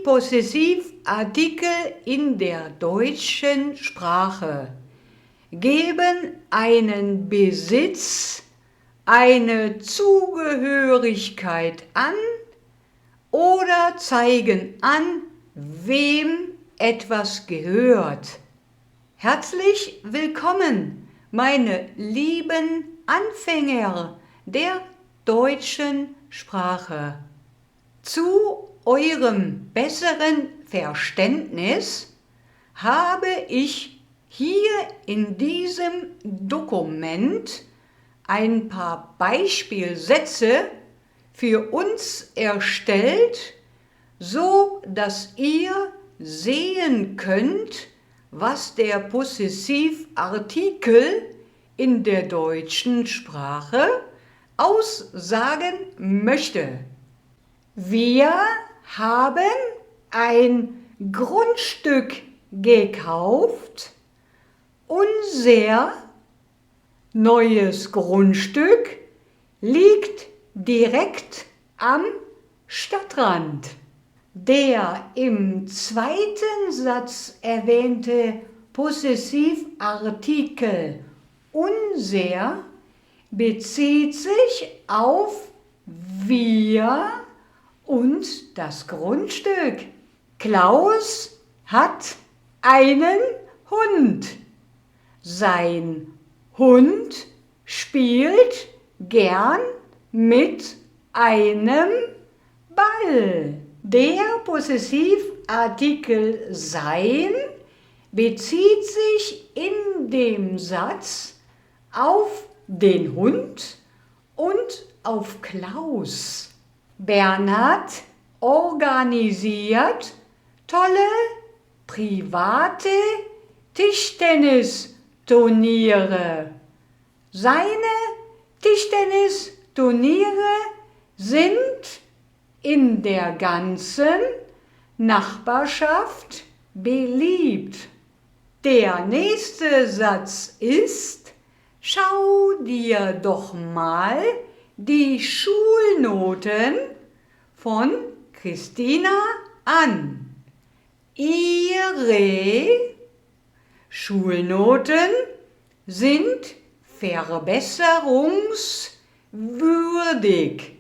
Possessivartikel in der deutschen Sprache geben einen Besitz, eine Zugehörigkeit an oder zeigen an, wem etwas gehört. Herzlich willkommen, meine lieben Anfänger der deutschen Sprache. Zu eurem besseren Verständnis habe ich hier in diesem Dokument ein paar Beispielsätze für uns erstellt, so dass ihr sehen könnt, was der Possessivartikel in der deutschen Sprache aussagen möchte. Wir haben ein Grundstück gekauft. Unser neues Grundstück liegt direkt am Stadtrand. Der im zweiten Satz erwähnte Possessivartikel unser bezieht sich auf wir und das Grundstück. Klaus hat einen Hund. Sein Hund spielt gern mit einem Ball. Der Possessivartikel sein bezieht sich in dem Satz auf den Hund und auf Klaus. Bernhard organisiert tolle private Tischtennisturniere. Seine Tischtennisturniere sind in der ganzen Nachbarschaft beliebt. Der nächste Satz ist: Schau dir doch mal die Schulnoten von Christina an. Ihre Schulnoten sind verbesserungswürdig.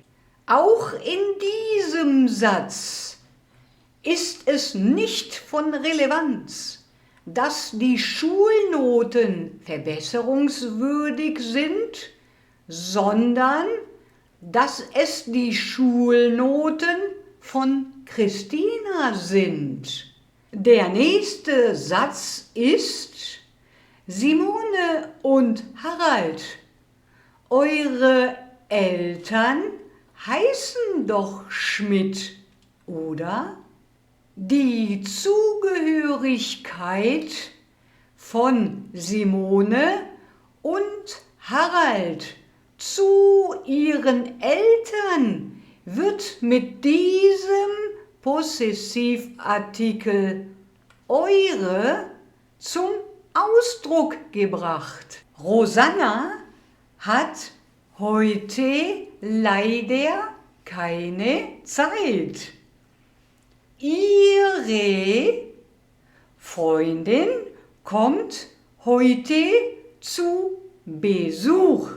Auch in diesem Satz ist es nicht von Relevanz, dass die Schulnoten verbesserungswürdig sind, sondern dass es die Schulnoten von Christina sind. Der nächste Satz ist: Simone und Harald, eure Eltern heißen doch Schmidt, oder? Die Zugehörigkeit von Simone und Harald zu ihren Eltern wird mit diesem Possessivartikel eure zum Ausdruck gebracht. Rosanna hat heute leider keine Zeit. Ihre Freundin kommt heute zu Besuch.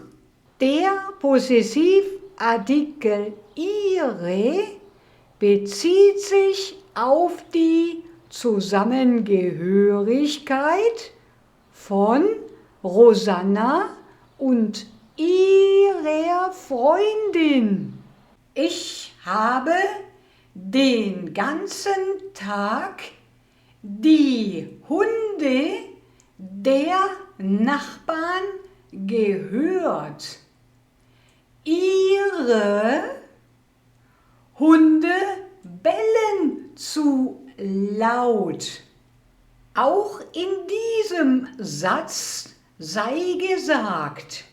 Der Possessivartikel ihre bezieht sich auf die Zusammengehörigkeit von Rosanna und ihrer Freundin. Ich habe den ganzen Tag die Hunde der Nachbarn gehört. Ihre Hunde bellen zu laut. Auch in diesem Satz sei gesagt: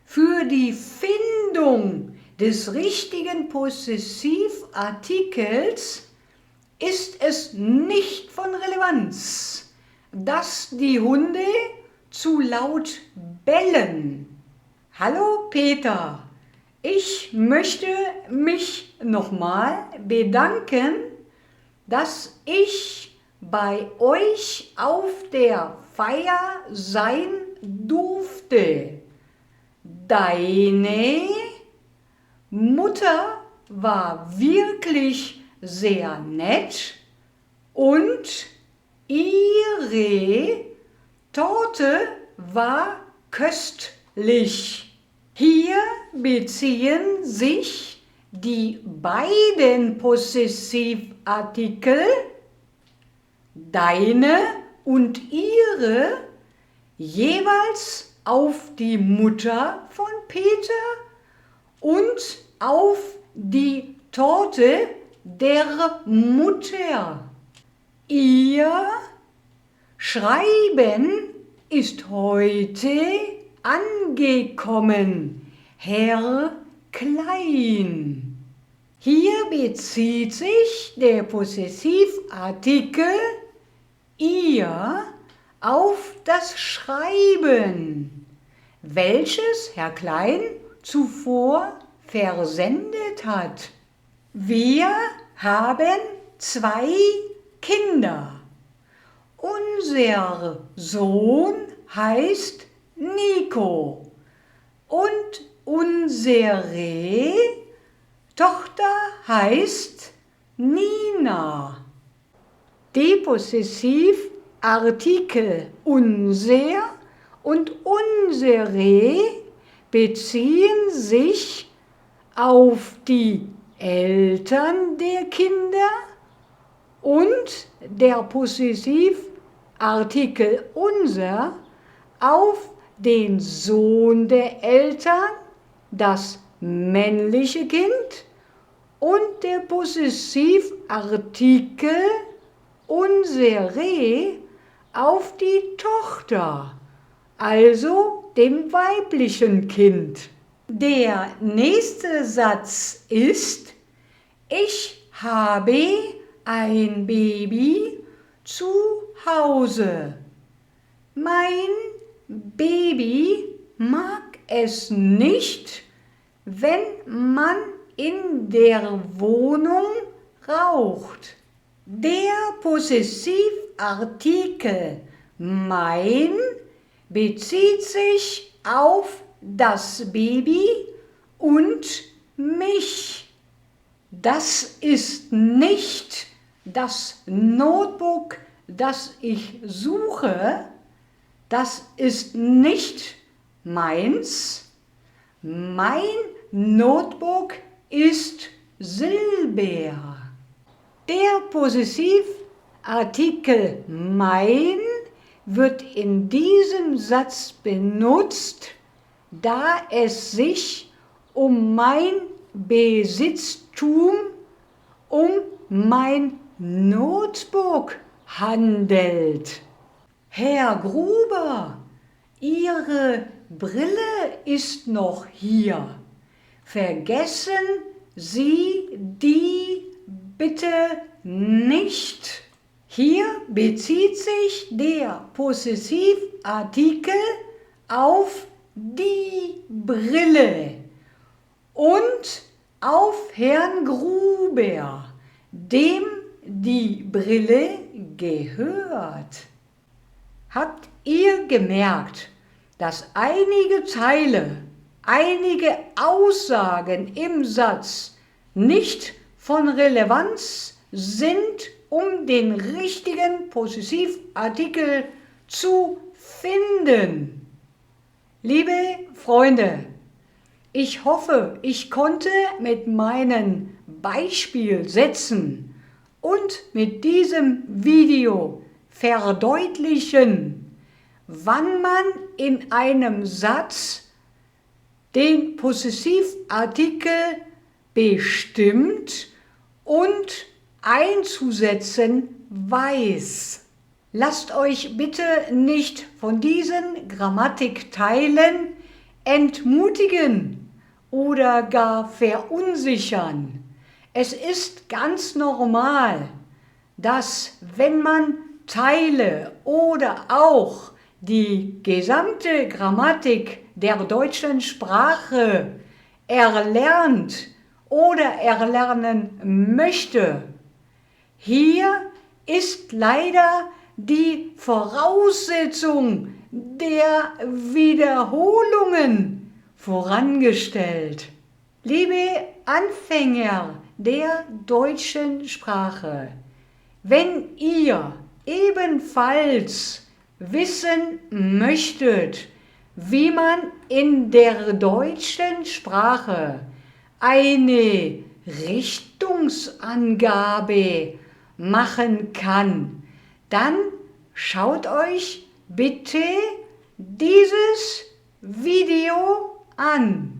Für die Findung des richtigen Possessivartikels ist es nicht von Relevanz, dass die Hunde zu laut bellen. Hallo Peter, ich möchte mich nochmal bedanken dass ich bei euch auf der Feier sein durfte. Deine Mutter war wirklich sehr nett und ihre Torte war köstlich. Hier beziehen sich die beiden Possessivartikel deine und ihre jeweils auf die Mutter von Peter und auf die Torte der Mutter. Ihr Schreiben ist heute angekommen, Herr Klein. Hier bezieht sich der Possessivartikel ihr auf das Schreiben, welches Herr Klein zuvor versendet hat. Wir haben 2 Kinder. Unser Sohn heißt Nico und unsere Tochter heißt Nina. Die Possessivartikel unser und unsere beziehen sich auf die Eltern der Kinder und der Possessivartikel unser auf den Sohn der Eltern, das männliche Kind, und der Possessivartikel unsere auf die Tochter, also dem weiblichen Kind. Der nächste Satz ist: Ich habe ein Baby zu Hause. Mein Baby mag es nicht, wenn man in der Wohnung raucht. Der Possessivartikel mein bezieht sich auf das Baby und mich. Das ist nicht das Notebook, das ich suche. Das ist nicht meins. Mein Notebook ist Silber. Der Possessivartikel mein wird in diesem Satz benutzt, da es sich um mein Besitztum, um mein Notebook handelt. Herr Gruber, Ihre Brille ist noch hier. Vergessen Sie die bitte nicht. Hier bezieht sich der Possessivartikel auf die Brille und auf Herrn Gruber, dem die Brille gehört. Habt ihr gemerkt, dass einige Teile, einige Aussagen im Satz nicht von Relevanz sind, um den richtigen Possessivartikel zu finden? Liebe Freunde, ich hoffe, ich konnte mit meinen Beispielsätzen und mit diesem Video verdeutlichen, wann man in einem Satz den Possessivartikel bestimmt und einzusetzen weiß. Lasst euch bitte nicht von diesen Grammatikteilen entmutigen oder gar verunsichern. Es ist ganz normal, dass wenn man Teile oder auch die gesamte Grammatik der deutschen Sprache erlernt oder erlernen möchte, Hier ist leider die Voraussetzung der Wiederholungen vorangestellt. Liebe Anfänger der deutschen Sprache, wenn ihr ebenfalls wissen möchtet, wie man in der deutschen Sprache eine Richtungsangabe machen kann, dann schaut euch bitte dieses Video an.